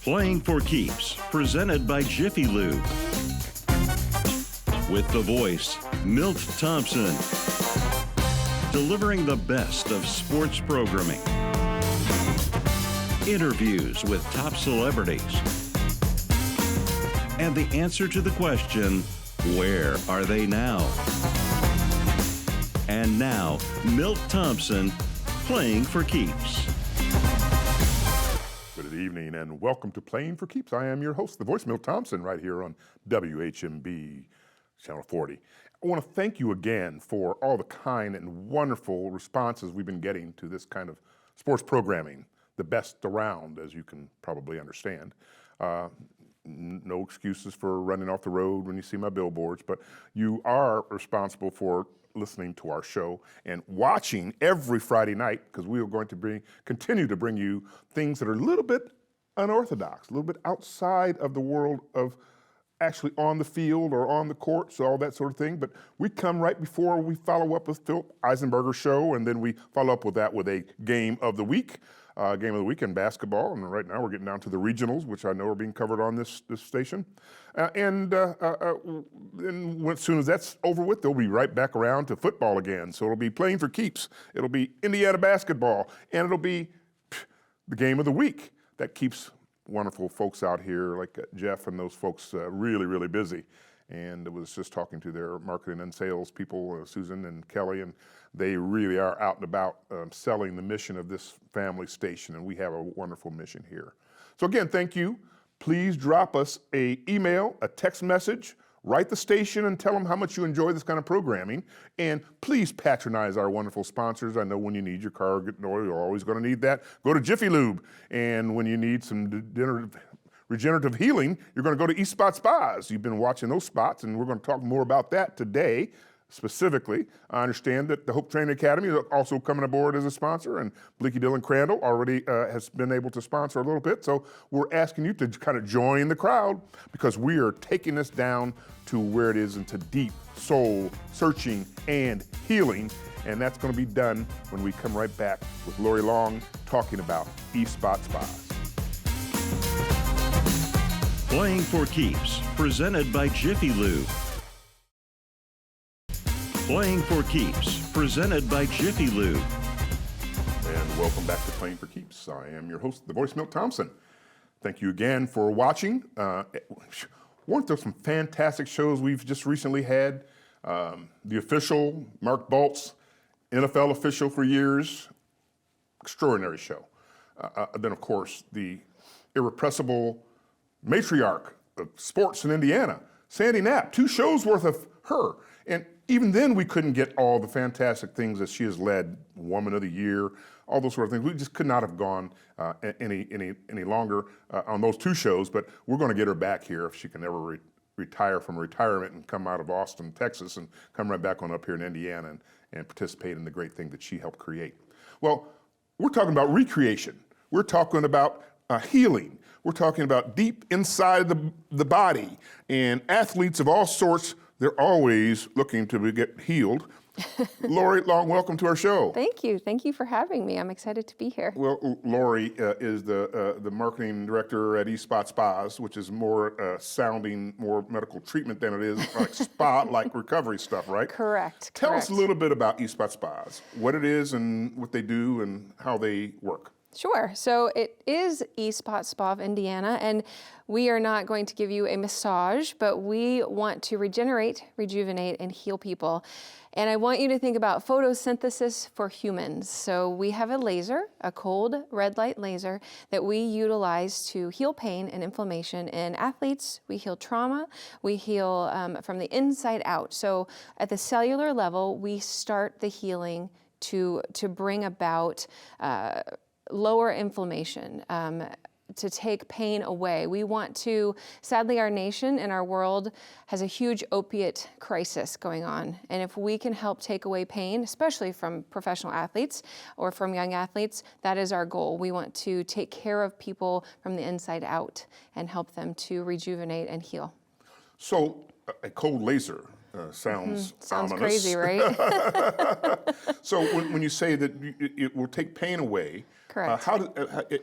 Playing for Keeps, presented by Jiffy Lube. With the voice, Milt Thompson. Delivering the best of sports programming. Interviews with top celebrities. And the answer to the question, where are they now? And now, Milt Thompson, Playing for Keeps. Good evening and welcome to Playing for Keeps. I am your host, the voice, Milt Thompson, right here on WHMB Channel 40. I want to thank you again for all the kind and wonderful responses we've been getting to this kind of sports programming, the best around, as you can probably understand. No excuses for running off the road when you see my billboards, but you are responsible for listening to our show and watching every Friday night, because we are going to continue to bring you things that are a little bit unorthodox, a little bit outside of the world of actually on the field or on the court, so all that sort of thing. But we come right before we follow up with Phil Eisenberger's show, and then we follow up with that with a game of the week. Game of the week in basketball, and right now we're getting down to the regionals, which I know are being covered on this station. And as soon as that's over with, they'll be right back around to football again. So it'll be Playing for Keeps. It'll be Indiana basketball, and it'll be the game of the week. That keeps wonderful folks out here like Jeff and those folks really, really busy. And I was just talking to their marketing and sales people, Susan and Kelly, and they really are out and about selling the mission of this family station, and we have a wonderful mission here. So again, thank you. Please drop us an email, a text message, write the station and tell them how much you enjoy this kind of programming, and please patronize our wonderful sponsors. I know when you need your car getting oil, you're always going to need that. Go to Jiffy Lube, and when you need some regenerative healing, you're going to go to East Spot Spas. You've been watching those spots, and we're going to talk more about that today. Specifically, I understand that the Hope Training Academy is also coming aboard as a sponsor, and Bleaky Dillon Crandall already has been able to sponsor a little bit. So we're asking you to kind of join the crowd, because we are taking this down to where it is into deep soul searching and healing. And that's going to be done when we come right back with Lori Long talking about East Spot Spas. Playing for Keeps, presented by Jiffy Lube. Playing for Keeps, presented by Jiffy Lube. And welcome back to Playing for Keeps. I am your host, the voice, Milt Thompson. Thank you again for watching. Weren't there some fantastic shows we've just recently had? The Official, Mark Baltz, NFL official for years, extraordinary show. Then, of course, the irrepressible matriarch of sports in Indiana, Sandy Knapp, 2 shows worth of her. And even then, we couldn't get all the fantastic things that she has led, Woman of the Year, all those sort of things. We just could not have gone any longer on those 2 shows, but we're going to get her back here if she can ever retire from retirement and come out of Austin, Texas, and come right back on up here in Indiana and participate in the great thing that she helped create. Well, we're talking about recreation. We're talking about healing. We're talking about deep inside the body, and athletes of all sorts. They're always looking to get healed. Lori Long, welcome to our show. Thank you. Thank you for having me. I'm excited to be here. Well, Lori is the marketing director at East Spot Spas, which is more sounding more medical treatment than it is like spa, like recovery stuff, right? Correct. Tell us a little bit about East Spot Spas, what it is and what they do and how they work. Sure. So it is East Spot Spa of Indiana, and we are not going to give you a massage, but we want to regenerate, rejuvenate, and heal people. And I want you to think about photosynthesis for humans. So we have a laser, a cold red light laser, that we utilize to heal pain and inflammation in athletes. We heal trauma. We heal from the inside out. So at the cellular level, we start the healing to bring about lower inflammation, to take pain away. We want to, sadly, our nation and our world has a huge opiate crisis going on. And if we can help take away pain, especially from professional athletes or from young athletes, that is our goal. We want to take care of people from the inside out and help them to rejuvenate and heal. So a cold laser sounds Sounds ominous. crazy, right? So when you say that it will take pain away, Correct.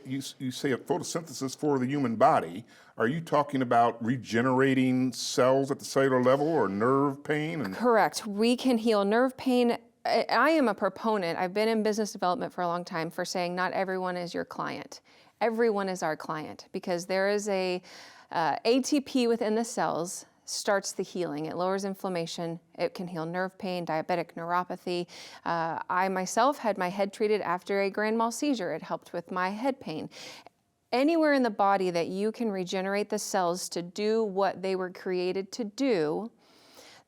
You say a photosynthesis for the human body. Are you talking about regenerating cells at the cellular level or nerve pain? Correct. We can heal nerve pain. I am a proponent. I've been in business development for a long time for saying not everyone is your client. Everyone is our client because there is a ATP within the cells starts the healing. It lowers inflammation. It can heal nerve pain, diabetic neuropathy. I myself had my head treated after a grand mal seizure. It helped with my head pain. Anywhere in the body that you can regenerate the cells to do what they were created to do,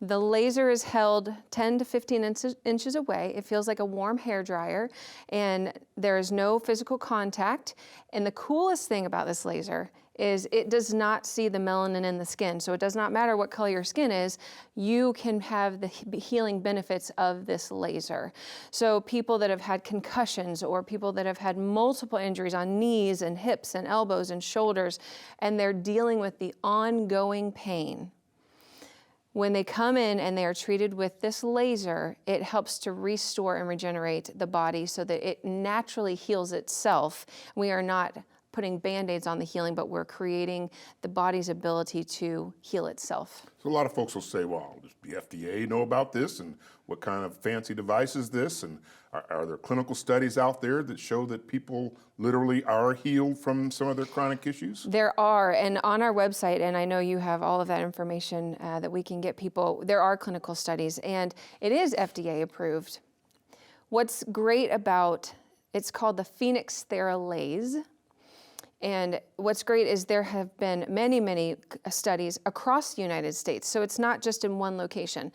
the laser is held 10 to 15 inches away. It feels like a warm hair dryer, and there is no physical contact. And the coolest thing about this laser is it does not see the melanin in the skin. So it does not matter what color your skin is, you can have the healing benefits of this laser. So people that have had concussions or people that have had multiple injuries on knees and hips and elbows and shoulders, and they're dealing with the ongoing pain, when they come in and they are treated with this laser, it helps to restore and regenerate the body so that it naturally heals itself. We are not putting Band-Aids on the healing, but we're creating the body's ability to heal itself. So a lot of folks will say, well, does the FDA know about this? And what kind of fancy device is this? And are there clinical studies out there that show that people literally are healed from some of their chronic issues? There are, and on our website, and I know you have all of that information that we can get people, there are clinical studies, and it is FDA approved. What's great about, it's called the Phoenix Theralase. And what's great is there have been many, many studies across the United States. So it's not just in one location.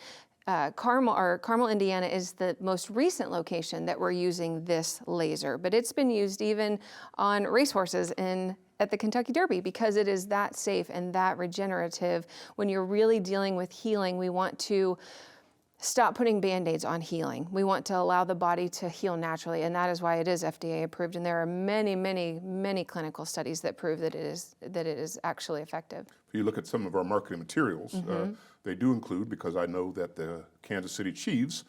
Carmel, Indiana is the most recent location that we're using this laser, but it's been used even on racehorses at the Kentucky Derby because it is that safe and that regenerative. When you're really dealing with healing, we want to stop putting Band-Aids on healing. We want to allow the body to heal naturally, and that is why it is FDA approved. And there are many, many, many clinical studies that prove that it is actually effective. If you look at some of our marketing materials, they do include, because I know that the Kansas City Chiefs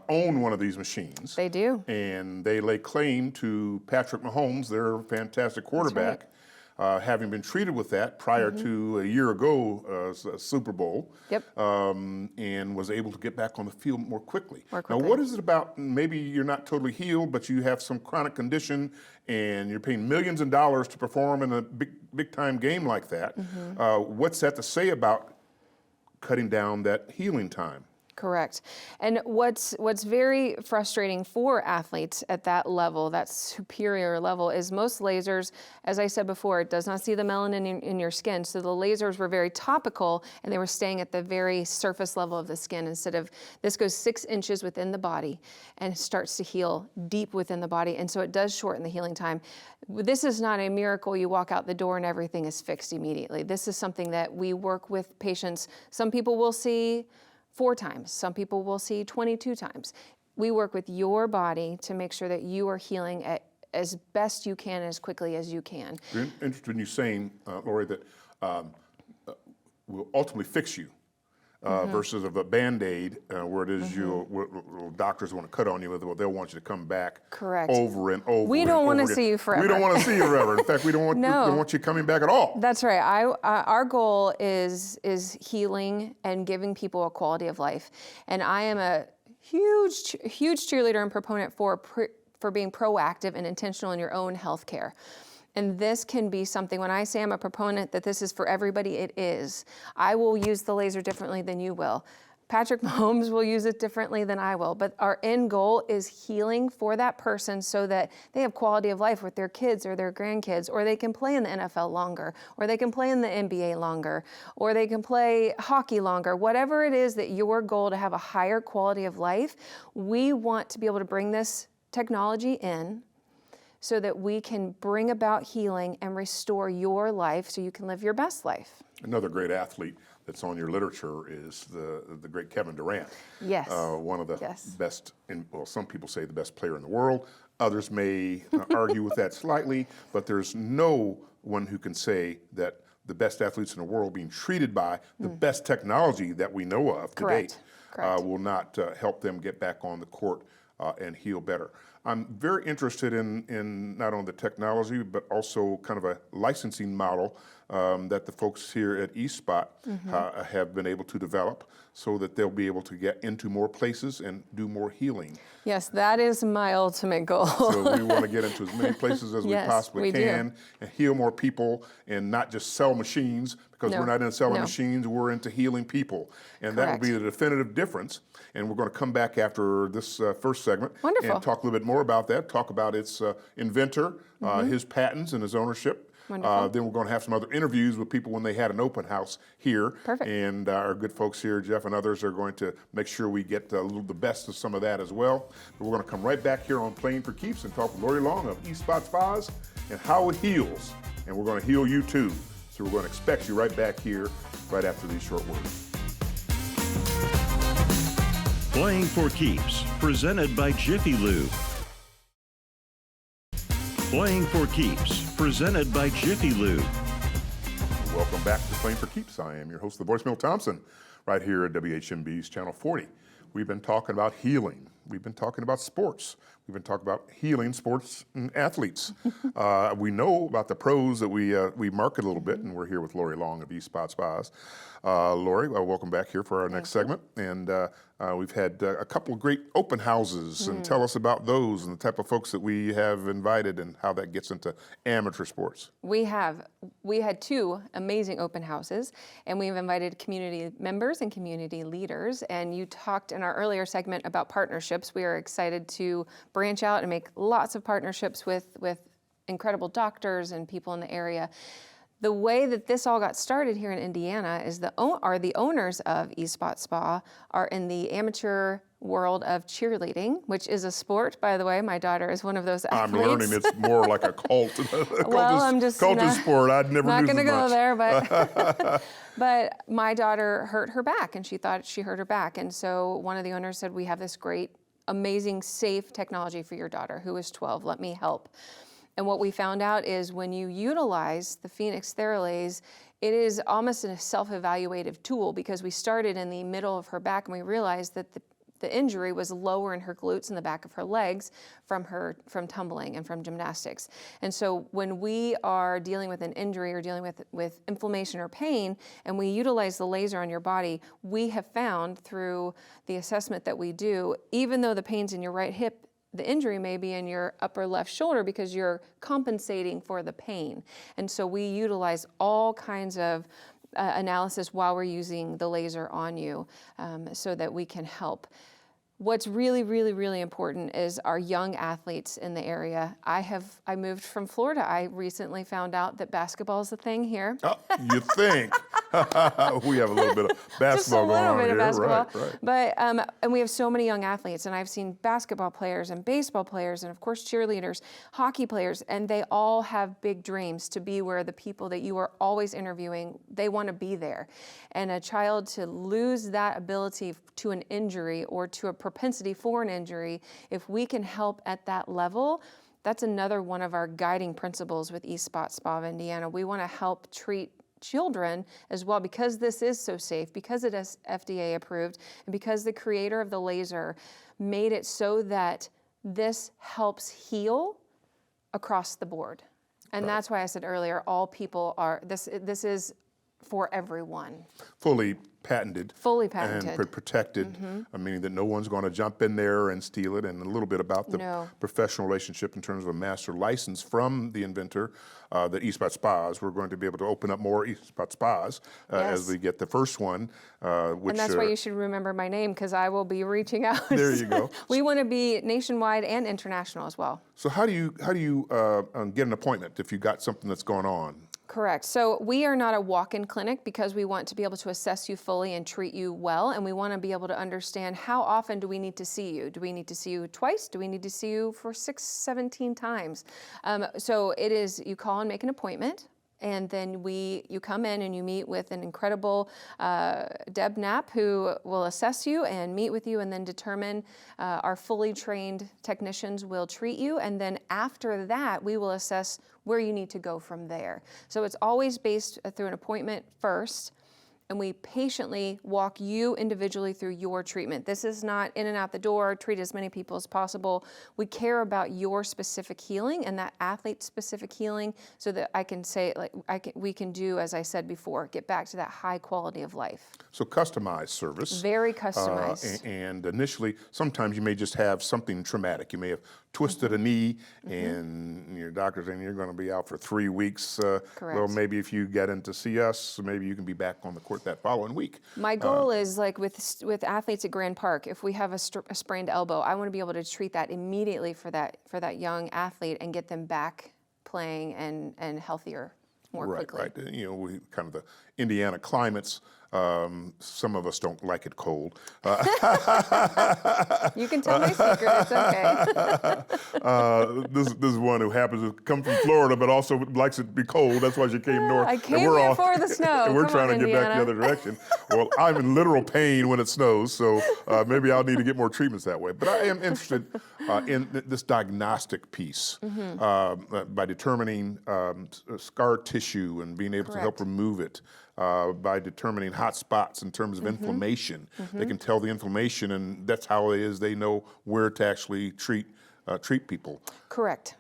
own one of these machines. They do. And they lay claim to Patrick Mahomes, their fantastic quarterback, having been treated with that prior to a year ago, Super Bowl, and was able to get back on the field more quickly. Now, what is it about, maybe you're not totally healed, but you have some chronic condition and you're paying millions of dollars to perform in a big time game like that. What's that to say about cutting down that healing time? Correct. And what's very frustrating for athletes at that level, that superior level, is most lasers, as I said before, it does not see the melanin in your skin. So the lasers were very topical and they were staying at the very surface level of the skin instead of, this goes 6 inches within the body and starts to heal deep within the body. And so it does shorten the healing time. This is not a miracle. You walk out the door and everything is fixed immediately. This is something that we work with patients. Some people will see 4 times. Some people will see 22 times. We work with your body to make sure that you are healing as best you can, as quickly as you can. You're interested in you saying, Lori, that will ultimately fix you versus of a Band-Aid where it is doctors want to cut on you, they'll want you to come back over and over. We don't want to see you forever. We don't want to see you forever. In fact, we don't want you coming back at all. That's right. Our goal is healing and giving people a quality of life. And I am a huge cheerleader and proponent for being proactive and intentional in your own health care. And this can be something, when I say I'm a proponent that this is for everybody, it is. I will use the laser differently than you will. Patrick Mahomes will use it differently than I will. But our end goal is healing for that person so that they have quality of life with their kids or their grandkids, or they can play in the NFL longer, or they can play in the NBA longer, or they can play hockey longer. Whatever it is that your goal to have a higher quality of life, we want to be able to bring this technology in so that we can bring about healing and restore your life so you can live your best life. Another great athlete that's on your literature is the great Kevin Durant. Yes. One of the best, some people say the best player in the world. Others may argue with that slightly, but there's no one who can say that the best athletes in the world being treated by the best technology that we know of to date will not help them get back on the court and heal better. I'm very interested in not only the technology, but also kind of a licensing model that the folks here at eSpot have been able to develop so that they'll be able to get into more places and do more healing. Yes, that is my ultimate goal. So we want to get into as many places as Yes, we possibly we can and heal more people and not just sell machines, because No, we're not into selling no. machines, we're into healing people. And that will be Correct. the definitive difference. And we're going to come back after this first segment Wonderful. and talk a little bit more about that, talk about its inventor, his patents and his ownership. Wonderful. Then we're going to have some other interviews with people when they had an open house here. Perfect. And our good folks here, Jeff and others, are going to make sure we get the best of some of that as well. But we're going to come right back here on Playing for Keeps and talk with Lori Long of eSpot Spas and how it heals. And we're going to heal you too. So we're going to expect you right back here right after these short words. Playing for Keeps, presented by Jiffy Lube. Playing for Keeps, presented by Jiffy Lube. Welcome back to Playing for Keeps. I am your host, the Voice Mill Thompson, right here at WHMB's Channel 40. We've been talking about healing. We've been talking about sports. We've been talking about healing sports and athletes. We know about the pros that we market a little bit, and we're here with Lori Long of eSpot Spas. Lori, welcome back here for our next segment. And we've had a couple of great open houses, and tell us about those and the type of folks that we have invited and how that gets into amateur sports. We had 2 amazing open houses, and we've invited community members and community leaders. And you talked in our earlier segment about partnerships. We are excited to branch out and make lots of partnerships with incredible doctors and people in the area. The way that this all got started here in Indiana is the owners of eSpot Spa are in the amateur world of cheerleading, which is a sport, by the way. My daughter is one of those athletes. I'm learning it's more like a cult. Cultist sport. I'd never not used going to it go much. there, but but my daughter hurt her back, and she thought she hurt her back, and so one of the owners said, "We have this great, amazing, safe technology for your daughter who is 12. Let me help." And what we found out is when you utilize the Phoenix Theralase, it is almost a self-evaluative tool, because we started in the middle of her back and we realized that the injury was lower in her glutes and the back of her legs from tumbling and from gymnastics. And so when we are dealing with an injury or dealing with inflammation or pain, and we utilize the laser on your body, we have found through the assessment that we do, even though the pain's in your right hip, the injury may be in your upper left shoulder because you're compensating for the pain. And so we utilize all kinds of analysis while we're using the laser on you so that we can help. What's really, really, really important is our young athletes in the area. I moved from Florida. I recently found out that basketball is a thing here. Oh, you think? We have a little bit of basketball going on here. Right. But and we have so many young athletes, and I've seen basketball players and baseball players and of course cheerleaders, hockey players, and they all have big dreams to be where the people that you are always interviewing, they want to be there. And a child to lose that ability to an injury or to a propensity for an injury, if we can help at that level, that's another one of our guiding principles with eSpot Spa of Indiana. We want to help treat children as well, because this is so safe, because it is FDA approved, and because the creator of the laser made it so that this helps heal across the board. And that's why I said earlier, all people are, this is for everyone. Fully patented. Fully patented. And protected, meaning that no one's going to jump in there and steal it. And a little bit about the professional relationship in terms of a master license from the inventor, the eSpot Spas. We're going to be able to open up more eSpot Spas as we get the first one. Which, and that's why you should remember my name, because I will be reaching out. There you go. We want to be nationwide and international as well. So how do you get an appointment if you got something that's going on? Correct. So we are not a walk-in clinic, because we want to be able to assess you fully and treat you well, and we want to be able to understand how often do we need to see you. Do we need to see you twice? Do we need to see you for 17 times? So it is, you call and make an appointment, and then you come in and you meet with an incredible Deb Knapp, who will assess you and meet with you and then determine. Our fully trained technicians will treat you, and then after that we will assess where you need to go from there. So it's always based through an appointment first, and we patiently walk you individually through your treatment. This is not in and out the door, treat as many people as possible. We care about your specific healing and that athlete-specific healing, so that I can say, we can do, as I said before, get back to that high quality of life. So customized service. Very customized. And initially, sometimes you may just have something traumatic. You may have twisted a knee, and your doctor's saying you're going to be out for 3 weeks. Correct. Well, maybe if you get in to see us, maybe you can be back on the court that following week. My goal is, like with athletes at Grand Park, if we have a sprained elbow, I want to be able to treat that immediately for that young athlete and get them back playing and healthier more quickly. Right. You know, we kind of the Indiana climates. Some of us don't like it cold. You can tell my secret, it's okay. This is one who happens to come from Florida, but also likes it to be cold. That's why she came north. I came here for the snow. And we're Come trying on, to get back the other Indiana. direction. Well, I'm in literal pain when it snows, so maybe I'll need to get more treatments that way. But I am interested in this diagnostic piece by determining scar tissue and being able to help remove it. By determining hot spots in terms of inflammation. They can tell the inflammation, and that's how it is they know where to actually treat people. Correct.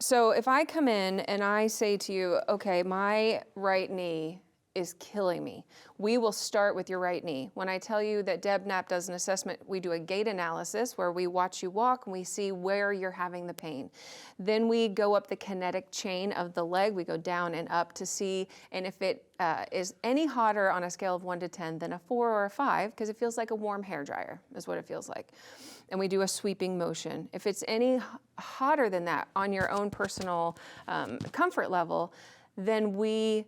So if I come in and I say to you, okay, my right knee is killing me, we will start with your right knee. When I tell you that Deb Knapp does an assessment, we do a gait analysis where we watch you walk and we see where you're having the pain. Then we go up the kinetic chain of the leg. We go down and up to see, and if it is any hotter on a scale of 1 to 10 than a 4 or a 5, because it feels like a warm hairdryer, is what it feels like. And we do a sweeping motion. If it's any hotter than that on your own personal comfort level, then we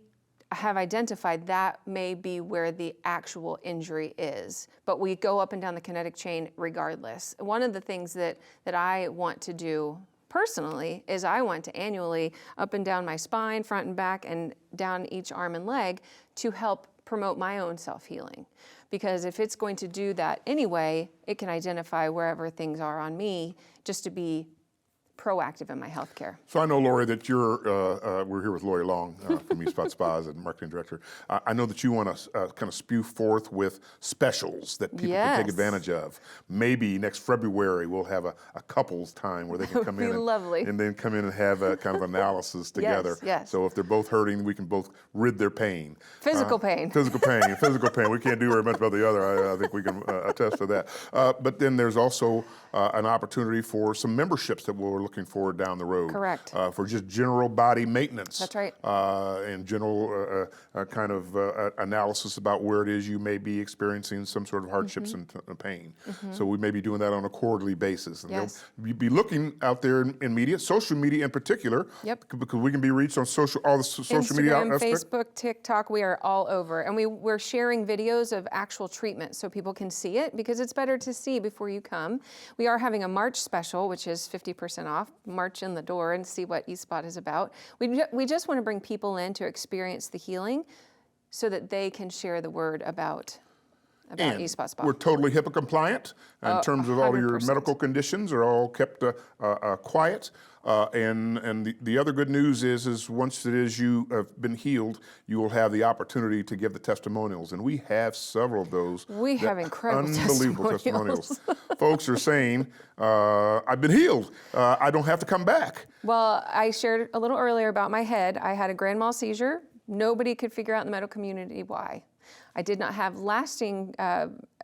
have identified that may be where the actual injury is. But we go up and down the kinetic chain regardless. One of the things that I want to do personally is I want to annually up and down my spine, front and back, and down each arm and leg to help promote my own self-healing. Because if it's going to do that anyway, it can identify wherever things are on me just to be proactive in my healthcare. So I know, Lori, that we're here with Lori Long from eSpot Spas and marketing director. I know that you want to kind of spew forth with specials that people can take advantage of. Maybe next February we'll have a couples time where they can come in and then come in and have a kind of analysis together. Yes. So if they're both hurting, we can both rid their pain. Physical pain. Physical pain. We can't do very much about the other. I think we can attest to that. But then there's also an opportunity for some memberships that we're looking for down the road. Correct. For just general body maintenance. That's right. And general kind of analysis about where it is you may be experiencing some sort of hardships and pain. So we may be doing that on a quarterly basis. And they'll be looking out there in media, social media in particular, because we can be reached on all the social media Instagram, aspects. Facebook, TikTok, we are all over. And we're sharing videos of actual treatment so people can see it, because it's better to see before you come. We are having a March special, which is 50% off. March in the door and see what eSpot is about. We just want to bring people in to experience the healing so that they can share the word about eSpot Spa. We're totally HIPAA compliant in terms of all your 100%. medical conditions are all kept quiet. And the other good news is once it is you have been healed, you will have the opportunity to give the testimonials. And we have several of those. We have incredible unbelievable testimonials. Folks are saying, I've been healed. I don't have to come back. Well, I shared a little earlier about my head. I had a grand mal seizure. Nobody could figure out in the medical community why. I did not have lasting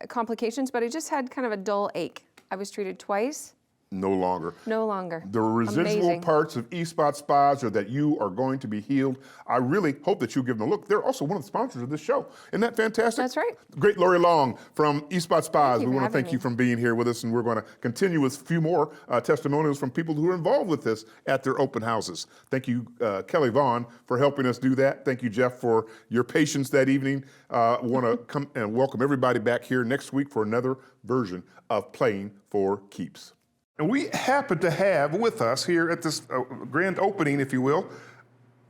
complications, but I just had kind of a dull ache. I was treated twice. No longer. No longer. The residual parts of eSpot Spas are that you are going to be healed. I really hope that you'll give them a look. They're also one of the sponsors of this show. Isn't that fantastic? That's right. Great Lori Long from eSpot Spas. We want to thank me. you for being here with us, and we're going to continue with a few more testimonials from people who are involved with this at their open houses. Thank you, Kelly Vaughn, for helping us do that. Thank you, Jeff, for your patience that evening. Want to come and welcome everybody back here next week for another version of Playing for Keeps. And we happen to have with us here at this grand opening, if you will,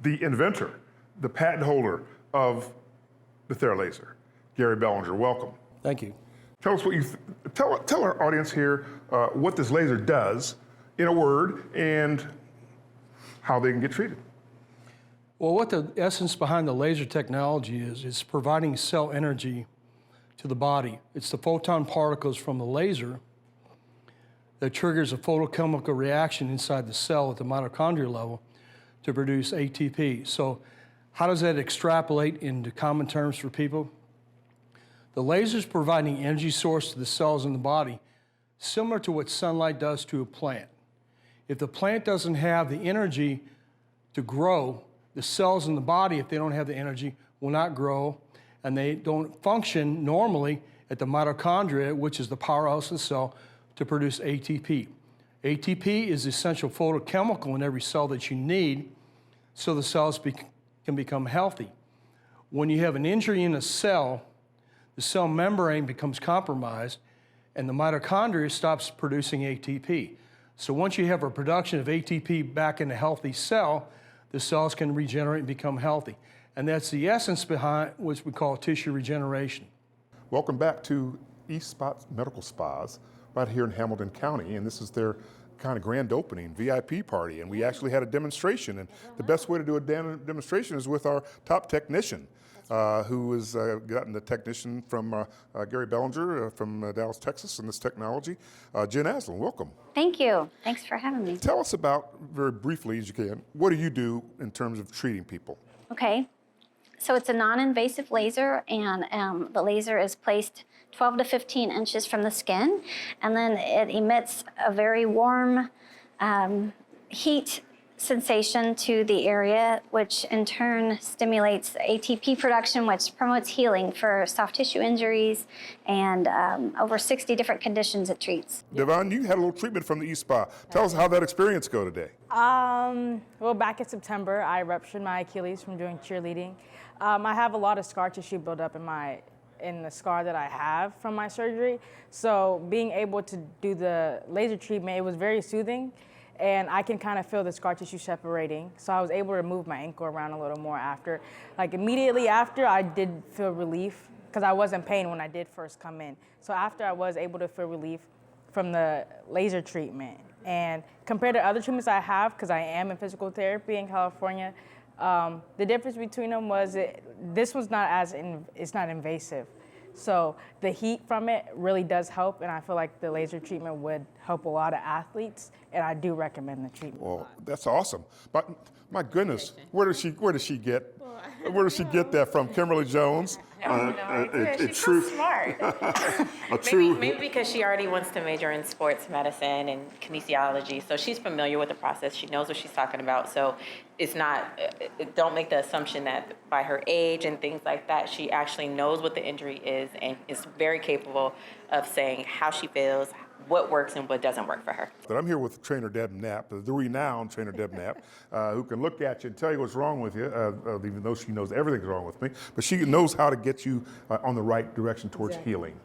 the inventor, the patent holder of the TheraLaser, Gary Bellinger. Welcome. Thank you. Tell us what you tell our audience here what this laser does in a word and how they can get treated. Well, what the essence behind the laser technology is providing cell energy to the body. It's the photon particles from the laser that triggers a photochemical reaction inside the cell at the mitochondrial level to produce ATP. So how does that extrapolate into common terms for people? The laser is providing energy source to the cells in the body, similar to what sunlight does to a plant. If the plant doesn't have the energy to grow, the cells in the body, if they don't have the energy, will not grow, and they don't function normally at the mitochondria, which is the powerhouse of the cell, to produce ATP. ATP is the essential photochemical in every cell that you need so the cells can become healthy. When you have an injury in a cell, the cell membrane becomes compromised and the mitochondria stops producing ATP. So once you have a production of ATP back in a healthy cell, the cells can regenerate and become healthy. And that's the essence behind what we call tissue regeneration. Welcome back to East Spot Medical Spas right here in Hamilton County, and this is their kind of grand opening VIP party, and we actually had a demonstration, and the best way to do a demonstration is with our top technician, who has gotten the technician from Gary Bellinger from Dallas, Texas, in this technology. Jen Aslan, welcome. Thank you. Thanks for having me. Tell us about, very briefly as you can, what do you do in terms of treating people? Okay. So it's a non-invasive laser, and the laser is placed 12 to 15 inches from the skin, and then it emits a very warm heat sensation to the area, which in turn stimulates ATP production, which promotes healing for soft tissue injuries and over 60 different conditions it treats. Devon, you had a little treatment from the East Spa. Tell us how that experience go today. Well, back in September, I ruptured my Achilles from doing cheerleading. I have a lot of scar tissue built up in the scar that I have from my surgery. So being able to do the laser treatment, it was very soothing, and I can kind of feel the scar tissue separating. So I was able to move my ankle around a little more after. Like immediately after, I did feel relief because I was in pain when I did first come in. So after, I was able to feel relief from the laser treatment. And compared to other treatments I have, because I am in physical therapy in California, the difference between them was this one's it's not invasive. So the heat from it really does help, and I feel like the laser treatment would help a lot of athletes, and I do recommend the treatment. Well, that's awesome. But my goodness, where does she get that from? Kimberly Jones? She's so smart. Maybe because she already wants to major in sports medicine and kinesiology, so she's familiar with the process. She knows what she's talking about. So it's not, don't make the assumption that by her age and things like that, she actually knows what the injury is and is very capable of saying how she feels, what works and what doesn't work for her. But I'm here with trainer Deb Knapp, the renowned trainer Deb Knapp, who can look at you and tell you what's wrong with you, even though she knows everything's wrong with me, but she knows how to get you on the right direction towards healing.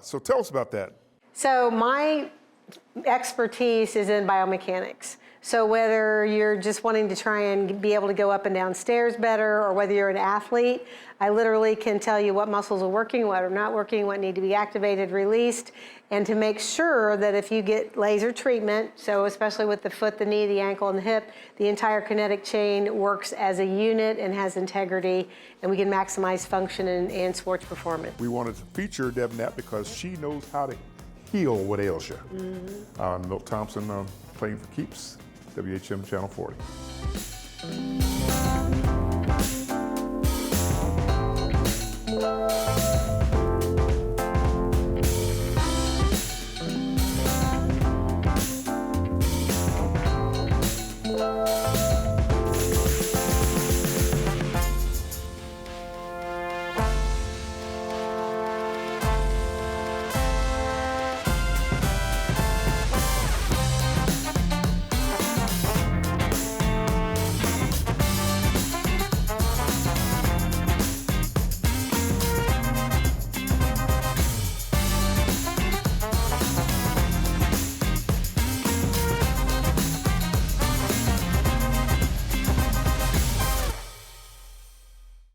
So tell us about that. So my expertise is in biomechanics. So whether you're just wanting to try and be able to go up and down stairs better, or whether you're an athlete, I literally can tell you what muscles are working, what are not working, what need to be activated, released, and to make sure that if you get laser treatment, so especially with the foot, the knee, the ankle, and the hip, the entire kinetic chain works as a unit and has integrity, and we can maximize function and sports performance. We wanted to feature Deb Knapp because she knows how to heal what ails you. Milt Thompson, Playing for Keeps, WHM Channel 40.